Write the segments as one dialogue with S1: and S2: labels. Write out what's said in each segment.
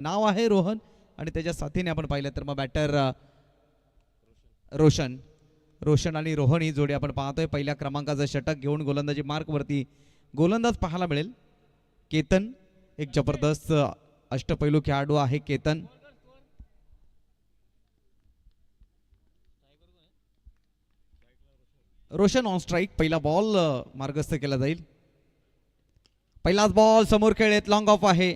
S1: नाव आहे रोहन आणि त्याच्या साथीने आपण पाहिलं तर मग बॅटर रोशन आणि रोहन ही जोडी आपण पाहतोय. पहिल्या क्रमांकाचं षटक घेऊन गोलंदाजी मार्कवरती गोलंदाज पाहायला मिळेल केतन. एक जबरदस्त अष्टपैलू खेळाडू आहे केतन. Roshan on strike. पहिला बॉल मार्गस्थ केला जाईल. पहिलाच बॉल समोर खेळत लॉंग ऑफ आहे.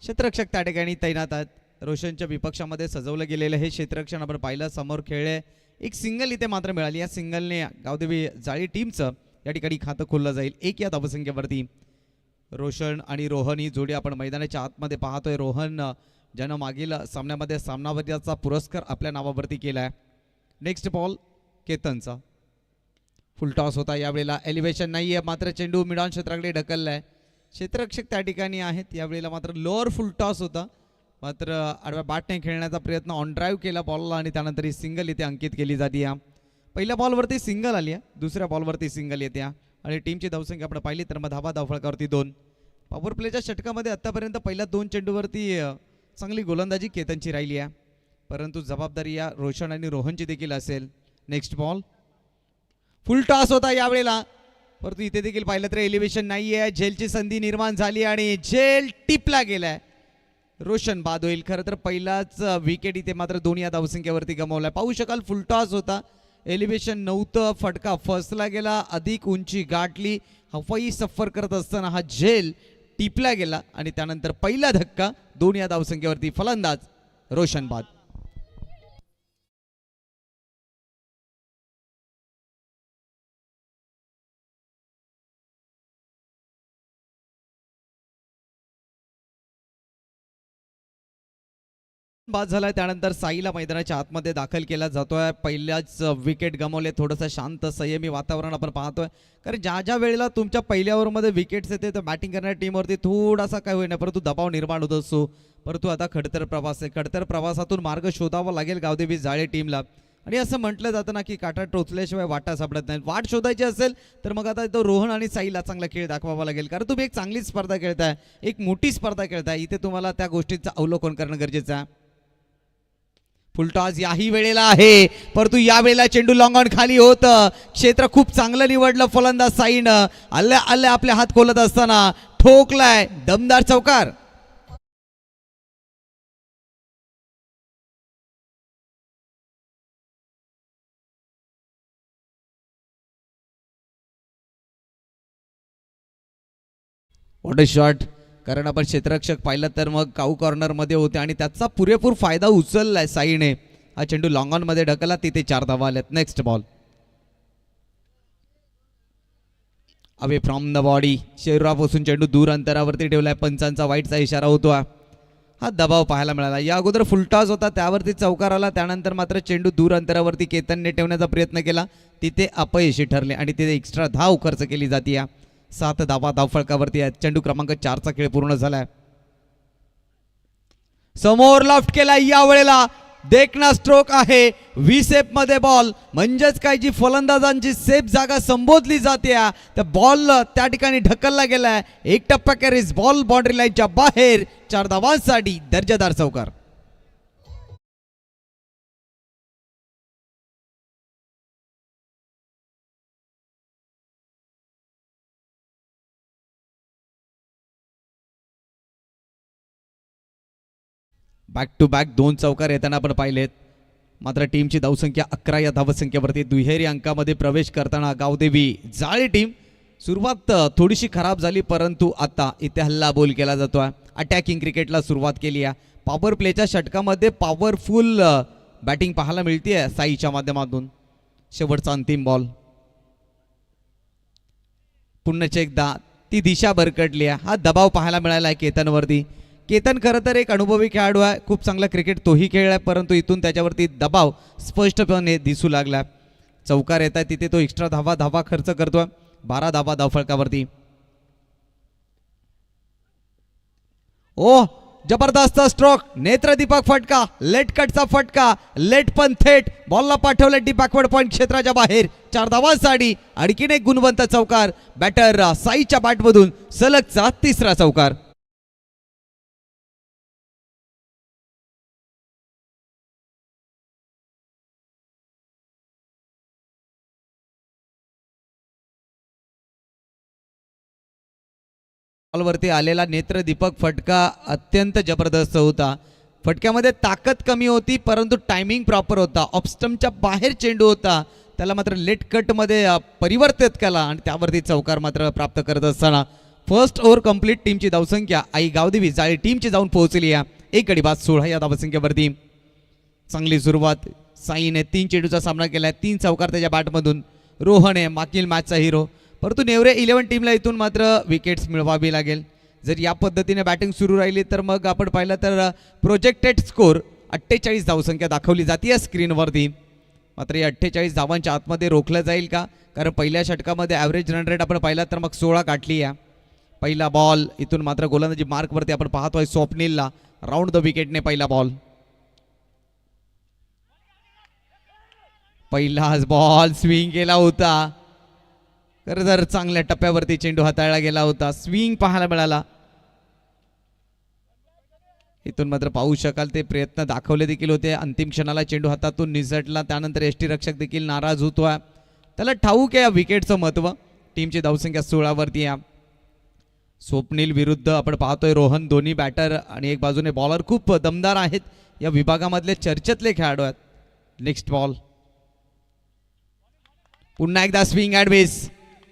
S1: क्षेत्ररक्षक त्या ठिकाणी तैनात आहेत. रोशनच्या विपक्षामध्ये सजवलं गेलेलं हे क्षेत्ररक्षण आपण पाहिलं. समोर खेळले. एक सिंगल इथे मात्र मिळाली. या सिंगलने गावदेवी जाळी टीमचं या ठिकाणी खातं खोललं जाईल. एक या धावसंख्येवरती रोशन आणि रोहन ही जोडी आपण मैदानाच्या आतमध्ये पाहतोय. रोहन ज्यानं मागील सामन्यामध्ये सामनावीराचा पुरस्कार आपल्या नावावरती केलाय. नेक्स्ट बॉल केतनचा. फुल टॉस होता. यावेळेला एलिव्हेशन नाहीये मात्र चेंडू मिडॉन क्षेत्राकडे ढकललाय. क्षेत्ररक्षक त्या ठिकाणी आहेत. यावेळेला मात्र लोअर फुल टॉस होता मात्र आडव्या बॅटने खेळण्याचा प्रयत्न ऑन ड्राईव्ह केला बॉलला आणि त्यानंतर ही सिंगल इथे अंकित केली जाते. पहिल्या बॉलवरती सिंगल आली आहे. दुसऱ्या बॉलवरती सिंगल येते आणि टीमची धावसंख्या आपण पाहिली तर मग धावा धावफळकावरती 2. पॉवर प्लेच्या षटकामध्ये आतापर्यंत पहिल्या 2 चेंडूवरती चांगली गोलंदाजी केतनची राहिली आहे परंतु जबाबदारी या रोशन आणि रोहनची देखील असेल. नेक्स्ट बॉल फुल टॉस होता यावेळेला परंतु इथे देखील पाहिलं तर एलिव्हेशन नाही आहे. झेलची संधी निर्माण झाली आणि झेल टिपला गेलाय. रोशन बाद होईल. खरं तर पहिलाच विकेट इथे मात्र 2 या धावसंख्येवरती गमावलाय. पाहू शकाल फुल टॉस होता. एलिव्हेशन नव्हतं. फटका फसला गेला. अधिक उंची गाठली. हवाई सफर करत असताना हा झेल टिपला गेला आणि त्यानंतर पहिला धक्का 2 या धावसंख्येवरती फलंदाज रोशन बाद. बाद झालाय. त्यानंतर साईला मैदानाच्या आतमध्ये दाखल केला जातोय. पहिल्याच विकेट गमावले. थोडंसं शांत संयमी वातावरण आपण पाहतोय कारण ज्या ज्या वेळेला तुमच्या पहिल्या ओव्हरमध्ये विकेट्स येते तर बॅटिंग करणाऱ्या टीमवरती थोडासा काय होईना परंतु दबाव निर्माण होत असतो. परंतु आता खडतर प्रवास आहे. खडतर प्रवासातून मार्ग शोधावा लागेल गावदेवी जाळे टीमला आणि असं म्हटलं जातं ना की काटा टोचल्याशिवाय वाटा सापडत नाही. वाट शोधायची असेल तर मग आता तो रोहन आणि साईला चांगला खेळ दाखवावा लागेल कारण तुम्ही एक चांगली स्पर्धा खेळताय. एक मोठी स्पर्धा खेळताय. इथे तुम्हाला त्या गोष्टींचं अवलोकन करणं गरजेचं आहे. फुलटॉस याही वेळेला आहे परंतु यावेळेला चेंडू लॉंग ऑन खाली होत. क्षेत्र खूप चांगलं निवडलं फलंदाज साईनं. आल्या आपले हात खोलत असताना ठोकलाय दमदार चौकार. What a shot. कारण आपण क्षेत्ररक्षक पाहिलं तर मग काऊ कॉर्नरमध्ये होते आणि त्याचा पुरेपूर फायदा उचललाय साईने. हा चेंडू लॉंग ऑन मध्ये ढकलला. तिथे 4 धावा आल्यात. Next ball away from the body. शरीरापासून चेंडू दूर अंतरावरती ठेवलाय. पंचांचा वाईटचा इशारा होतो. हा दबाव पाहायला मिळाला. या अगोदर फुलटॉस होता त्यावरती चौकार आला. त्यानंतर मात्र चेंडू दूर अंतरावरती केतनने ठेवण्याचा प्रयत्न केला. तिथे अपयशी ठरले आणि तिथे एक्स्ट्रा धाव खर्च केली जाते. 7 धावा धावफळकावरती आहेत. चेंडू क्रमांक 4चा खेळ पूर्ण झालाय. समोर लॉफ्ट केला. यावेळेला देखना स्ट्रोक आहे. सेफ मध्ये बॉल म्हणजेच काय जी फलंदाजांची सेफ जागा संबोधली जाते त्या बॉल त्या ठिकाणी ढकलला गेलाय. एक टप्पा कॅरीज बॉल बाउंड्री लाईनच्या बाहेर. 4 धावांसाठी दर्जेदार चौकार. बॅक टू बॅक 2 चौकार येताना आपण पाहिलेत मात्र टीमची धावसंख्या 11 या धावसंख्येवरती दुहेरी अंकामध्ये प्रवेश करताना गावदेवी जाळे टीम सुरुवात थोडीशी खराब झाली परंतु आता इथे हल्ला बोल केला जातोय. अटॅकिंग क्रिकेटला सुरुवात केली आहे. पॉवर प्लेच्या षटकामध्ये पॉवरफुल बॅटिंग पाहायला मिळते साईच्या माध्यमातून. शेवटचा अंतिम बॉल. पुन्हा एकदा ती दिशा भरकटली आहे. हा दबाव पाहायला मिळाला आहे केतनवरती. केतन खरं तर एक अनुभवी खेळाडू आहे. खूप चांगला क्रिकेट तोही खेळलाय परंतु इथून त्याच्यावरती दबाव स्पष्टपणे दिसू लागला. चौकार येत आहे तिथे तो एक्स्ट्रा धावा खर्च करतोय. 12 धावा धावफळकावरती. ओ जबरदस्त स्ट्रोक. नेत्रदीपक फटका. लेट कटचा फटका. लेट पण थेट बॉलला पाठवले डी बॅकवर्ड पॉइंट क्षेत्राच्या बाहेर. 4 धावांसाठी आणखीन एक गुणवंत चौकार. बॅटर साईच्या बॅटमधून सलगचा 3रा चौकार. बॉलवरती आलेला नेत्रदीपक फटका अत्यंत जबरदस्त होता. फटक्यामध्ये ताकद कमी होती परंतु टायमिंग प्रॉपर होता. ऑफस्टमच्या बाहेर चेंडू होता, त्याला मात्र लेट कटमध्ये परिवर्तित केला आणि त्यावरती चौकार मात्र प्राप्त करत असताना फर्स्ट ओव्हर कंप्लीट. टीमची धावसंख्या आई गावदेवी जाळी टीमची जाऊन पोहोचली आहे 1 गडी बाद 16 या धावसंख्येवरती. चांगली सुरुवात. साईने 3 चेंडूचा सामना केला आहे, 3 चौकार त्याच्या बॅटमधून. रोहन आहे मागील मॅचचा हिरो, परंतु नेवरे 11 टीमला इथून मात्र विकेट्स मिळवावी लागेल. जर या पद्धतीने बॅटिंग सुरू राहिली तर मग आपण पाहिलं तर प्रोजेक्टेड स्कोर 48 धावसंख्या दाखवली जाते या स्क्रीनवरती. मात्र या 48 धावांच्या आतमध्ये रोखलं जाईल का? कारण पहिल्या षटकामध्ये ॲव्हरेज रन रेट आपण पाहिला तर मग 16 गाठली आहे. पहिला बॉल इथून मात्र गोलंदाजी मार्कवरती आपण पाहतोय स्वप्नीलला. राऊंड द विकेटने पहिला बॉल. पहिलाच बॉल स्विंग केला होता. खरं तर चांगल्या टप्प्यावरती चेंडू हाताळला गेला होता, स्विंग पाहायला मिळाला. इथून मात्र पाहू शकाल ते प्रयत्न दाखवले देखील होते. अंतिम क्षणाला चेंडू हातातून निसटला, त्यानंतर यष्टीरक्षक देखील नाराज होतोय. त्याला ठाऊक आहे या विकेटचं महत्त्व. टीमची धावसंख्या 16 वरती आहे. स्वप्नील विरुद्ध आपण पाहतोय रोहन, दोन्ही बॅटर आणि एक बाजूने बॉलर खूप दमदार आहेत. या विभागामधले चर्चेतले खेळाडू आहेत. Next ball. पुन्हा एकदा स्विंग ॲट बेस.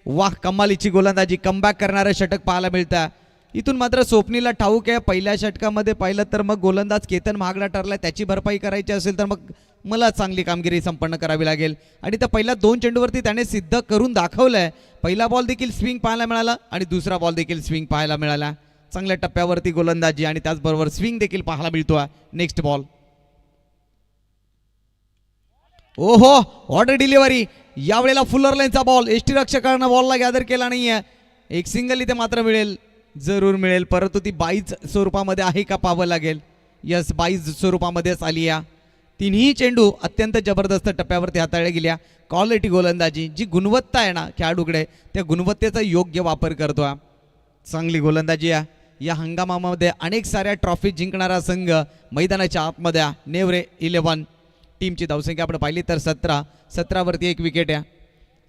S1: वाह, कमालीची गोलंदाजी, कमबॅक करणारं षटक पाहायला मिळतं. इथून मात्र स्वप्नीलला ठाऊक आहे पहिल्या षटकामध्ये पाहिलं तर मग गोलंदाज केतन महागडा ठरलाय, त्याची भरपाई करायची असेल तर मग मला चांगली कामगिरी संपन्न करावी लागेल. आणि त्या पहिल्या 2 चेंडूवरती त्याने सिद्ध करून दाखवलंय. पहिला बॉल देखील स्विंग पाहायला मिळाला आणि दुसरा बॉल देखील स्विंग पाहायला मिळाला. चांगल्या टप्प्यावरती गोलंदाजी आणि त्याचबरोबर स्विंग देखील पाहायला मिळतोय. Next ball. ओहो, ऑर्डर डिलिव्हरी. यावेळेला फुलर लाईनचा बॉल. यष्टीरक्षकानं बॉलला गॅदर केला नाहीये. एक सिंगल इथे मात्र मिळेल, जरूर मिळेल, परंतु ती 22 स्वरूपामध्ये आहे का पाहावं लागेल. यस, 22 स्वरूपामध्येच आली या. तिन्ही चेंडू अत्यंत जबरदस्त टप्प्यावरती हाताळल्या गेल्या. क्वालिटी गोलंदाजी, जी गुणवत्ता आहे ना खेळाडूकडे, त्या गुणवत्तेचा योग्य वापर करतोय. चांगली गोलंदाजी आहे. या हंगामामध्ये अनेक साऱ्या ट्रॉफी जिंकणारा संघ मैदानाच्या आतमध्ये नेवरे 11. टीमची धावसंख्या आपण पाहिली तर 17 वरती 1 विकेट आहे.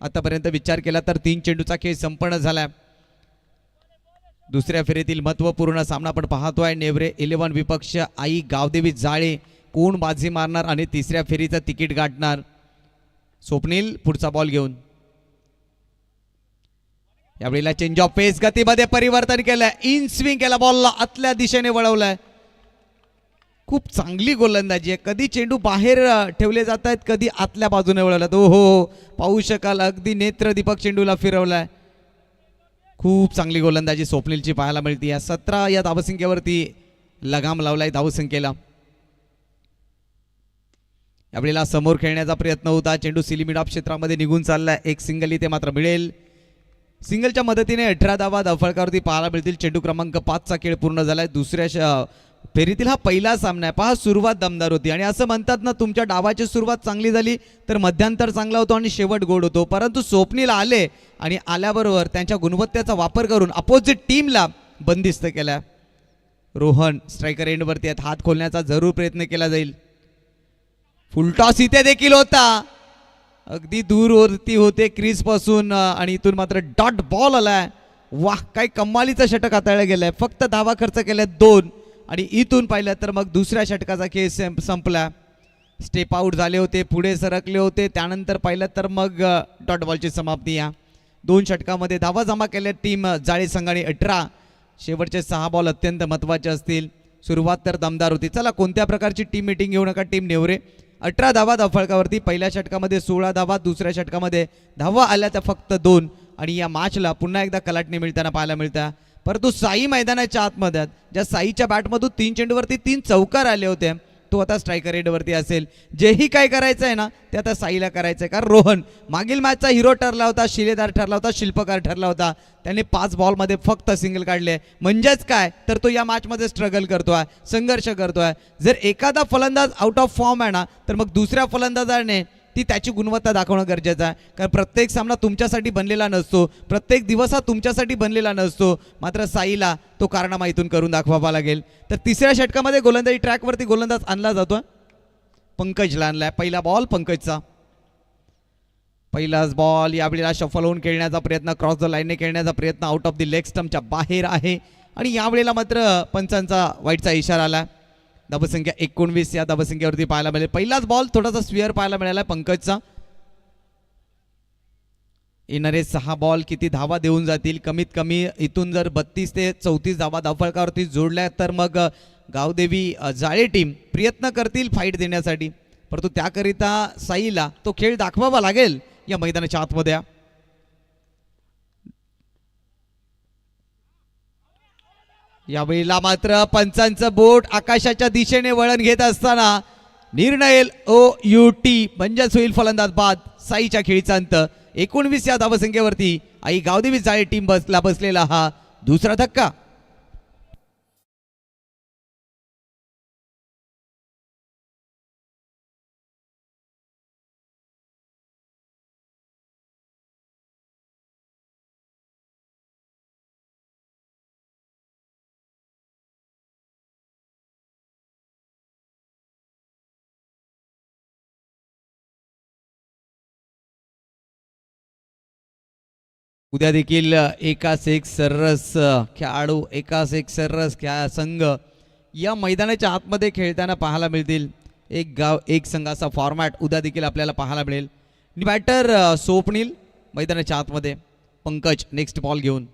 S1: आतापर्यंत विचार केला तर 3 चेंडूचा खेळ संपन्न झाला. दुसऱ्या फेरीतील महत्त्वपूर्ण सामना आपण पाहतोय. नेवरे 11 विपक्ष आई गावदेवी जाळे. कोण बाजी मारणार आणि तिसऱ्या फेरीचं तिकीट गाठणार? स्वप्नील पुढचा बॉल घेऊन. यावेळेला चेंज ऑफ पेस, गतीमध्ये परिवर्तन केलंय. इन स्विंग केला, बॉलला आतल्या दिशेने वळवलाय. खूप चांगली गोलंदाजी आहे. कधी चेंडू बाहेर ठेवले जात आहेत, कधी आतल्या बाजूने वळवलात. हो, पाहू शकाल अगदी नेत्रदीपक चेंडूला फिरवलाय. खूप चांगली गोलंदाजी स्वप्नीलची पाहायला मिळते. या 17 या धावसंख्येवरती लगाम लावलाय धावसंख्येला. यावेळेला समोर खेळण्याचा प्रयत्न होता. चेंडू सिलिमिड ऑफ क्षेत्रामध्ये निघून चाललाय. एक सिंगल इथे मात्र मिळेल. सिंगलच्या मदतीने 18 धावा धावफलकावरती पाहायला मिळतील. चेंडू क्रमांक 5चा खेळ पूर्ण झालाय. दुसऱ्या फेरीतील हा पहिला सामना आहे. पहा, सुरुवात दमदार होती आणि असं म्हणतात ना, तुमच्या डावाची सुरुवात चांगली झाली तर मध्यांतर चांगला होतो आणि शेवट गोड होतो. परंतु स्वप्नील आले आणि आल्याबरोबर त्यांच्या गुणवत्तेचा वापर करून अपोजिट टीमला बंदिस्त केला. रोहन स्ट्रायकर एंडवरती आहेत. हात खोलण्याचा जरूर प्रयत्न केला जाईल. फुलटॉस इथे देखील होता, अगदी दूरवरती होते क्रीज पासून आणि इथून मात्र डॉट बॉल आलाय. वाह, काय कमालीचं षटक हाताळलं गेलंय. फक्त धावा खर्च केल्या 2 आणि इथून पाहिलं तर मग दुसऱ्या षटकाचा खेळ संपला. स्टेप आउट झाले होते, पुढे सरकले होते, त्यानंतर पाहिलं तर मग डॉट बॉलची समाप्ती. या 2 षटकामध्ये धावा जमा केल्या टीम जाळे संघाने 18. शेवटचे 6 बॉल अत्यंत महत्त्वाचे असतील. सुरुवात तर दमदार होती. चला, कोणत्या प्रकारची टीम मीटिंग घेऊ नका. टीम नेवरे 18 धावा धावफलकावरती. पहिल्या षटकामध्ये 16 धावा, दुसऱ्या षटकामध्ये धावा आल्या त्या फक्त 2 आणि या मॅचला पुन्हा एकदा कलाटणी मिळताना पाहायला मिळतं. परंतु साई मैदानाच्या आतमध्ये आहेत. ज्या साईच्या बॅटमधून 3 चेंडूवरती 3 चौकार आले होते, तो आता स्ट्रायकर रेडवरती असेल. जेही काय करायचं आहे ना, ते आता साईला करायचं आहे. कारण रोहन मागील मॅचचा हिरो ठरला होता, शिलेदार ठरला होता, शिल्पकार ठरला होता. त्याने 5 बॉलमध्ये फक्त सिंगल काढले. म्हणजेच काय तर तो या मॅचमध्ये स्ट्रगल करतोय, संघर्ष करतोय. जर एखादा फलंदाज आउट ऑफ फॉर्म आहे ना, तर मग दुसऱ्या फलंदाजाने ती त्याची गुणवत्ता दाखवणं गरजेचं आहे. कारण प्रत्येक सामना तुमच्यासाठी बनलेला नसतो, प्रत्येक दिवस हा तुमच्यासाठी बनलेला नसतो. मात्र साईला तो कारनामा इथून करून दाखवावा लागेल. तर तिसऱ्या षटकामध्ये गोलंदाजी ट्रॅकवरती गोलंदाज आणला जातो. पंकजला आणलाय. पहिला बॉल पंकजचा. पहिलाच बॉल यावेळेला शफल होऊन खेळण्याचा प्रयत्न, क्रॉस द लाईनने खेळण्याचा प्रयत्न, आउट ऑफ द लेग स्टम्पच्या बाहेर आहे आणि यावेळेला मात्र पंचांचा वाईटचा इशारा आला. धावसंख्या 19 या धावसंख्येवरती पाहायला मिळेल. पहिलाच बॉल थोडासा स्विअर पाहायला मिळाला पंकजचा. येणारे 6 बॉल किती धावा देऊन जातील, कमीत कमी इथून जर 32 ते 34 धावा धावफलकावरती जोडल्या तर मग गावदेवी जाळे टीम प्रयत्न करतील फाईट देण्यासाठी, परंतु त्याकरिता साईला तो खेळ दाखवावा लागेल या मैदानाच्या आतमध्ये. यावेळेला मात्र पंचांचं बोट आकाशाच्या दिशेने वळण घेत असताना निर्णय OUT म्हणजेच होईल फलंदाज बाद. साईच्या खेळीचा अंत 19 या धावसंख्येवरती आई गावदेवी जाळे टीम बसलेला हा दुसरा धक्का. उद्या देखील एकास एक सर्रास खेळाडू, एकास एक सर्रास संघ या मैदानाच्या आतमध्ये खेळताना पाहायला मिळतील. एक गाव एक संघ असा फॉर्मॅट उद्या देखील आपल्याला पाहायला मिळेल. बॅटर स्वप्नील मैदानाच्या आतमध्ये, पंकज नेक्स्ट बॉल घेऊन.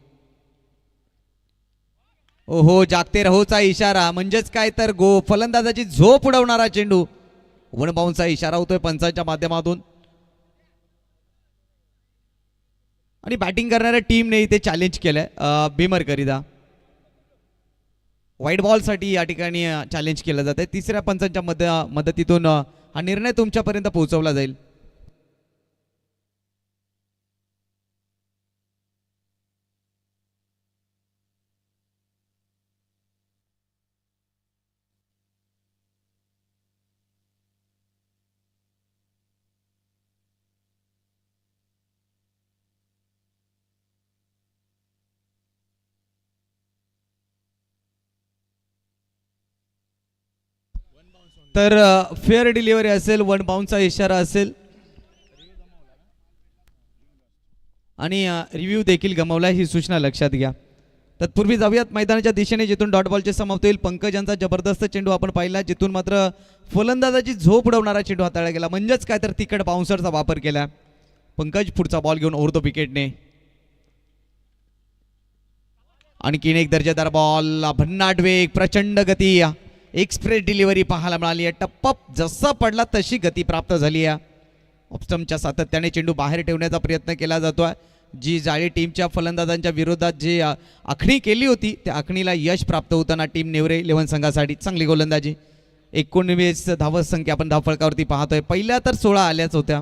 S1: ओहो, जागते रहोचा इशारा, म्हणजेच काय तर फलंदाजाची झोप उडवणारा चेंडू. वन बाउंसचा इशारा होतोय पंचांच्या माध्यमातून आणि बॅटिंग करणाऱ्या टीमने इथे चॅलेंज केलंय भीमर करिता. व्हाईट बॉलसाठी या ठिकाणी चॅलेंज केलं जात आहे. तिसऱ्या पंचांच्या मदतीतून हा निर्णय तुमच्यापर्यंत पोहोचवला जाईल. तर फेअर डिलिव्हरी असेल, वन बाउंसचा इशारा असेल आणि रिव्ह्यू देखील गमावला, ही सूचना लक्षात घ्या. तत्पूर्वी जाऊयात मैदानाच्या दिशेने जिथून डॉट बॉलचे समाप्त होईल. पंकज यांचा जबरदस्त चेंडू आपण पाहिला, जिथून मात्र फलंदाजाची झोप उडवणारा चेंडू हाताळला गेला, म्हणजेच काय तर तिकड बाउन्सरचा वापर केला. पंकज पुढचा बॉल घेऊन ओव्हर द विकेटने. आणखीन एक दर्जेदार बॉल, भन्नाट वेग, प्रचंड गती, एक्सप्रेस डिलिव्हरी पाहायला मिळाली आहे. टप्पा जसा पडला तशी गती प्राप्त झाली आहे. ऑफस्टम्पच्या सातत्याने चेंडू बाहेर ठेवण्याचा प्रयत्न केला जातोय. जी जाळी टीमच्या फलंदाजांच्या विरोधात जी आखणी केली होती त्या आखणीला यश प्राप्त होताना टीम नेवरे 11 संघासाठी चांगली गोलंदाजी. 19 धावसंख्या आपण धावफलकावरती पाहतोय. पहिल्या तर 16 आल्याच होत्या.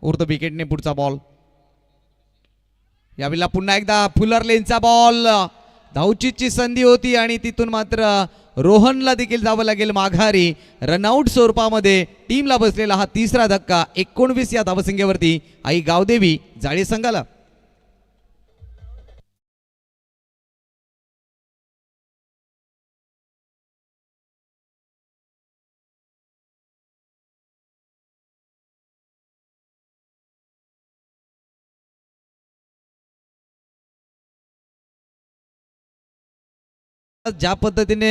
S1: उर्द विकेटने पुढचा बॉल. यावेळेला पुन्हा एकदा फुलर लेनचा बॉल, धावचीची संधी होती आणि तिथून मात्र रोहनला देखील जावं लागेल माघारी. रनआउट स्वरूपामध्ये टीमला बसलेला हा तिसरा धक्का 19 या धावसंख्येवरती आई गावदेवी जाळे संघाला. ज्या पद्धतीने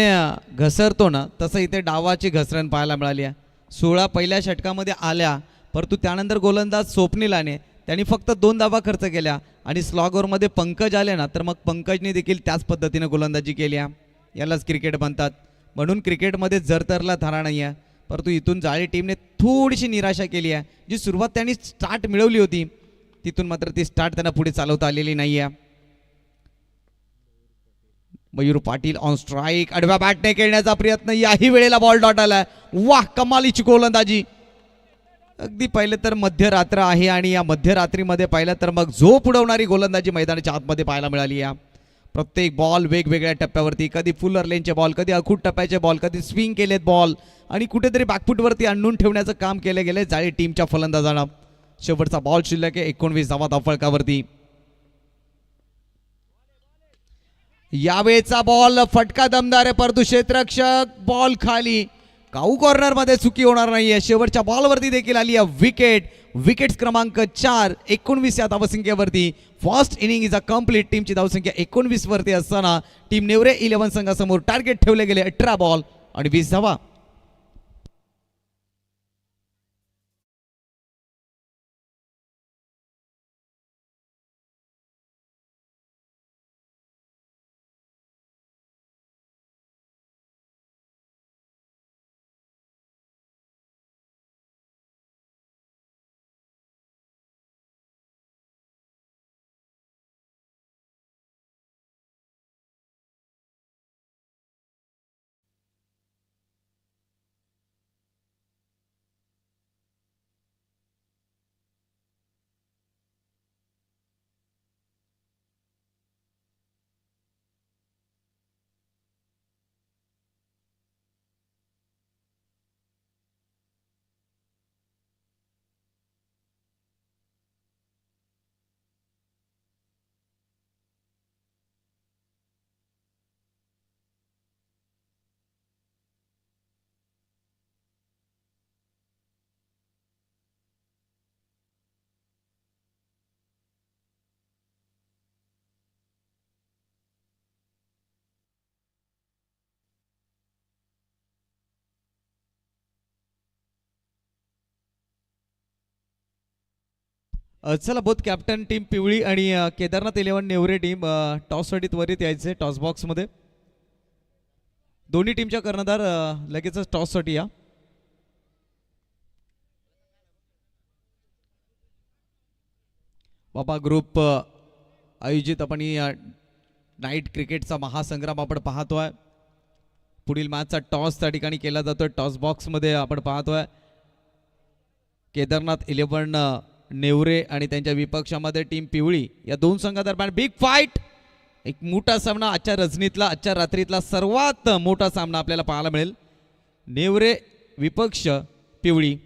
S1: घसरतो ना तसं इथे डावाची घसरण पाहायला मिळाली आहे. 16 पहिल्या षटकामध्ये आल्या, परंतु त्यानंतर गोलंदाज स्वप्नीलाने त्यांनी फक्त 2 धावा खर्च केल्या आणि स्लॉगरमध्ये पंकज आले ना तर मग पंकजने देखील त्याच पद्धतीने गोलंदाजी केली आहे. यालाच क्रिकेट म्हणतात. म्हणून क्रिकेटमध्ये जरतरला धारा नाही आहे, परंतु इथून जाळी टीमने थोडीशी निराशा केली आहे. जी सुरुवात त्यांनी स्टार्ट मिळवली होती तिथून मात्र ती स्टार्ट त्यांना पुढे चालवता आलेली नाही आहे. मयूर पाटील ऑन स्ट्राईक, आडव्या बॅटने खेळण्याचा प्रयत्न, याही वेळेला बॉल डॉट आलाय. वाह, कमालीची गोलंदाजी. अगदी पहिले तर मध्यरात्र आहे आणि या मध्यरात्रीमध्ये पाहिलं तर मग झोप उडवणारी गोलंदाजी मैदानाच्या आतमध्ये पाहायला मिळाली आहे. प्रत्येक बॉल वेगवेगळ्या टप्प्यावरती, कधी फुलर लेनचे बॉल, कधी अखूट टप्प्याचे बॉल, कधी स्विंग केलेत बॉल आणि कुठेतरी बॅकफुटवरती आणून ठेवण्याचं काम केले गेले जाळी टीमच्या फलंदाजांना. शेवटचा बॉल शिल्लक आहे 19 धावा धावफलकावरती. यावेळेचा बॉल फटका दमदार आहे, परंतु क्षेत्ररक्षक बॉल खाली. काऊ कॉर्नर मध्ये चुकी होणार नाहीये. शेवटच्या बॉलवरती देखील आली आहे विकेट. विकेट क्रमांक 4, 19 या धावसंख्येवरती. First inning is a complete. टीमची धावसंख्या 19 वरती असताना टीम नेवरे 11 संघासमोर टार्गेट ठेवले गेले 18 बॉल आणि 20 धावा. चला बोथ कॅप्टन टीम पिवळी आणि केदारनाथ 11 नेवरे टीम टॉससाठी त्वरित यायचे टॉस बॉक्समध्ये. दोन्ही टीमच्या कर्णधार लगेचच टॉससाठी या. बाबा ग्रुप आयोजित आपण नाईट क्रिकेटचा महासंग्राम आपण पाहतोय. पुढील मॅचचा टॉस त्या ठिकाणी केला जातोय. टॉस बॉक्समध्ये आपण पाहतोय केदारनाथ 11 नेवरे आणि त्यांच्या विपक्षामध्ये टीम पिवळी. या दोन संघादरम्यान बिग फाईट. एक मोठा सामना आजच्या रजनीतला, आजच्या रात्रीतला सर्वात मोठा सामना आपल्याला पाहायला मिळेल. नेवरे विपक्ष पिवळी.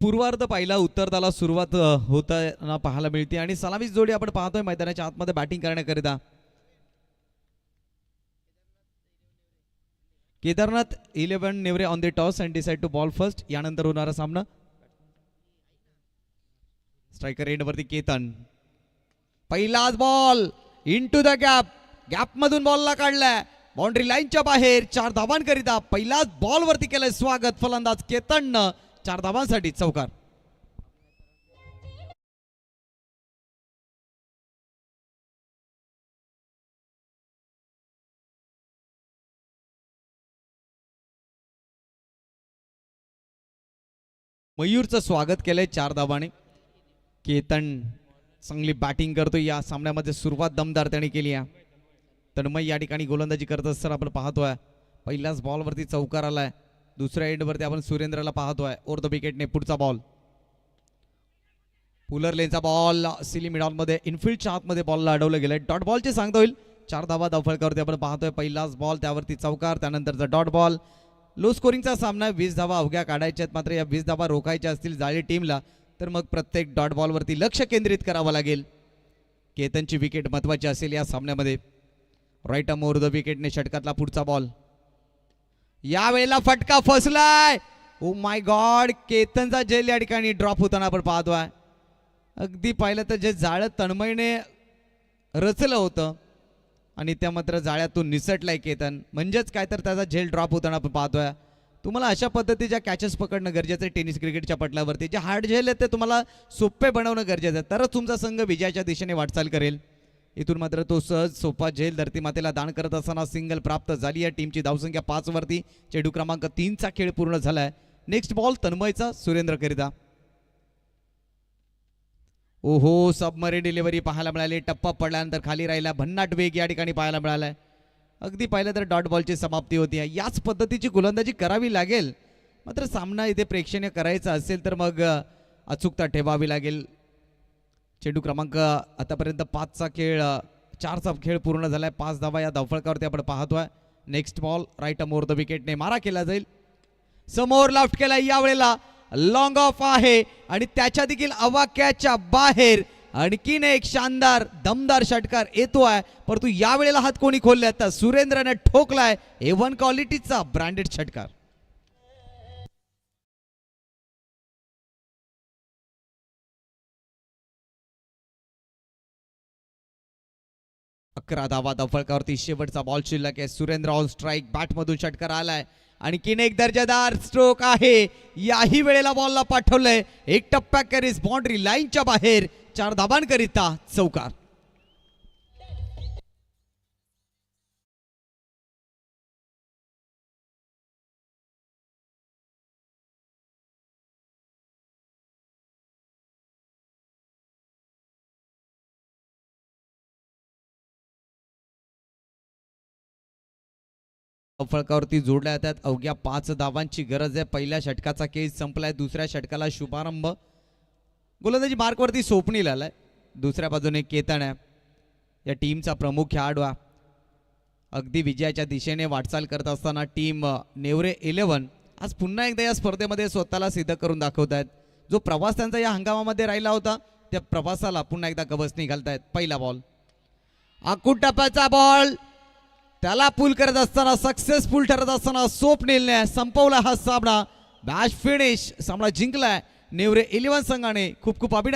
S1: पूर्वार्ध पाहिला उत्तराला सुरुवात होताना पाहायला मिळते आणि सलामीच जोडी आपण पाहतोय मैदानाच्या आतमध्ये बॅटिंग करण्याकरिता. केदारनाथ 11 नेवरे on the toss and decide to ball first. यानंतर होणारा सामना. स्ट्रायकर एंडवरती केतन. पहिलाच ball into the gap. Gap मधून बॉलला काढलाय बाउंड्री लाईनच्या बाहेर. 4 धावांकरिता पहिलाच बॉलवरती केलंय स्वागत फलंदाज केतननं. 4 धावांसाठी चौकार. मयूरचं स्वागत केलंय 4 धावांनी. केतन चांगली बॅटिंग करतो या सामन्यामध्ये. सुरुवात दमदार त्याने केली आहे. तन्मय या ठिकाणी गोलंदाजी करत असताना आपण पाहतोय पहिल्याच बॉलवरती चौकार आलाय. दुसऱ्या एंडवरती आपण सुरेंद्रला पाहतोय. ओव्हर द विकेटने पुढचा बॉल. पुलर लेनचा बॉल सिली मिडॉलमध्ये इनफिल्डच्या आतमध्ये बॉलला अडवलं गेलंय. डॉट बॉलचे सांगता होईल. 4 धावा धावफलकावरती आपण पाहतोय. पहिलाच बॉल त्यावरती चौकार. त्यानंतरचा डॉट बॉल. लो स्कोरिंगचा सामना. 20 धावा अवघ्या काढायच्या आहेत. मात्र या 20 धावा रोखायच्या असतील जाळी टीमला तर मग प्रत्येक डॉट बॉलवरती लक्ष केंद्रित करावं लागेल. केतनची विकेट महत्वाची असेल या सामन्यामध्ये. राईट आर्म ओव्हर द विकेटने षटकातला पुढचा बॉल. यावेळेला फटका फसलाय. Oh my God. केतनचा झेल या ठिकाणी ड्रॉप होताना आपण पाहतोय. अगदी पाहिलं तर जे जाळं तन्मयने रचलं होतं आणि त्या मात्र जाळ्यातून निसटलाय केतन. म्हणजेच काय तर त्याचा झेल ड्रॉप होताना आपण पाहतोय. तुम्हाला अशा पद्धतीच्या कॅचेस पकडणं गरजेचं आहे टेनिस क्रिकेटच्या पटलावरती. जे हार्ड झेल आहेत ते तुम्हाला सोपे बनवणं गरजेचं आहे. तरच तुमचा संघ विजयाच्या दिशेने वाटचाल करेल. इथून मात्र तो सहज सोपा झेल धरती मातेला दान करत असताना सिंगल प्राप्त झाली आहे. टीमची धावसंख्या 5 वरती. चेंडू क्रमांक 3चा खेळ पूर्ण झालाय. नेक्स्ट बॉल तन्मयचा सुरेंद्र करिता. ओहो, सबमरीन डिलिव्हरी पाहायला मिळाली. टप्पा पडल्यानंतर खाली राहिला. भन्नाट वेग या ठिकाणी पाहायला मिळालाय. अगदी पाहिलं तर डॉट बॉलची समाप्ती होती. याच पद्धतीची गोलंदाजी करावी लागेल. मात्र सामना इथे प्रेक्षणीय करायचा असेल तर मग अचूकता ठेवावी लागेल. चेंडू क्रमांक आतापर्यंत 5चा खेळ 4चा खेळ पूर्ण झालाय. 5 धावा या धावफलकावरती आपण पाहतोय. Next ball right more the विकेटने मारा केला जाईल. समोर लेफ्ट केला. यावेळेला लॉंग ऑफ आहे आणि त्याच्या देखील आवाक्याच्या बाहेर आणखीन एक शानदार दमदार षटकार येतोय. परंतु यावेळेला हात कोणी खोलले आता सुरेंद्रने ठोकलाय. A1 क्वालिटीचा ब्रँडेड षटकार. अकरा धावा धावफलकावरती शेवटचा बॉल शिल्लक आहे. Surendra on strike. बॅटमधून षटकार आलाय. आणखीन एक दर्जेदार स्ट्रोक आहे. याही वेळेला बॉलला पाठवलंय. एक टप्प्याखेरीज बाउंड्री लाईनच्या बाहेर 4 धाबांकरिता चौकार. फलकावरती जोडल्या जातात. अवघ्या 5 धावांची गरज आहे. पहिल्या षटकाचा केस संपलाय. दुसऱ्या षटकाला शुभारंभ. गोलंदाजी मार्कवरती स्वप्नील आलाय. दुसऱ्या बाजूने केतन आहे या टीमचा प्रमुख खेळाडू. अगदी विजयाच्या दिशेने वाटचाल करत असताना टीम नेवरे 11 आज पुन्हा एकदा या स्पर्धेमध्ये स्वतःला सिद्ध करून दाखवत आहेत. जो प्रवास त्यांचा या हंगामामध्ये राहिला होता त्या प्रवासाला पुन्हा एकदा गवसणी घालतायत. पहिला बॉल आखूड टप्प्याचा बॉल. त्याला पूल करत असताना सक्सेसफुल ठरत असताना स्वप्नीलने संपवला हा सामना. Match finish. सामना जिंकलाय नेवरे 11 संघाने. खूप खूप अभिनंदन.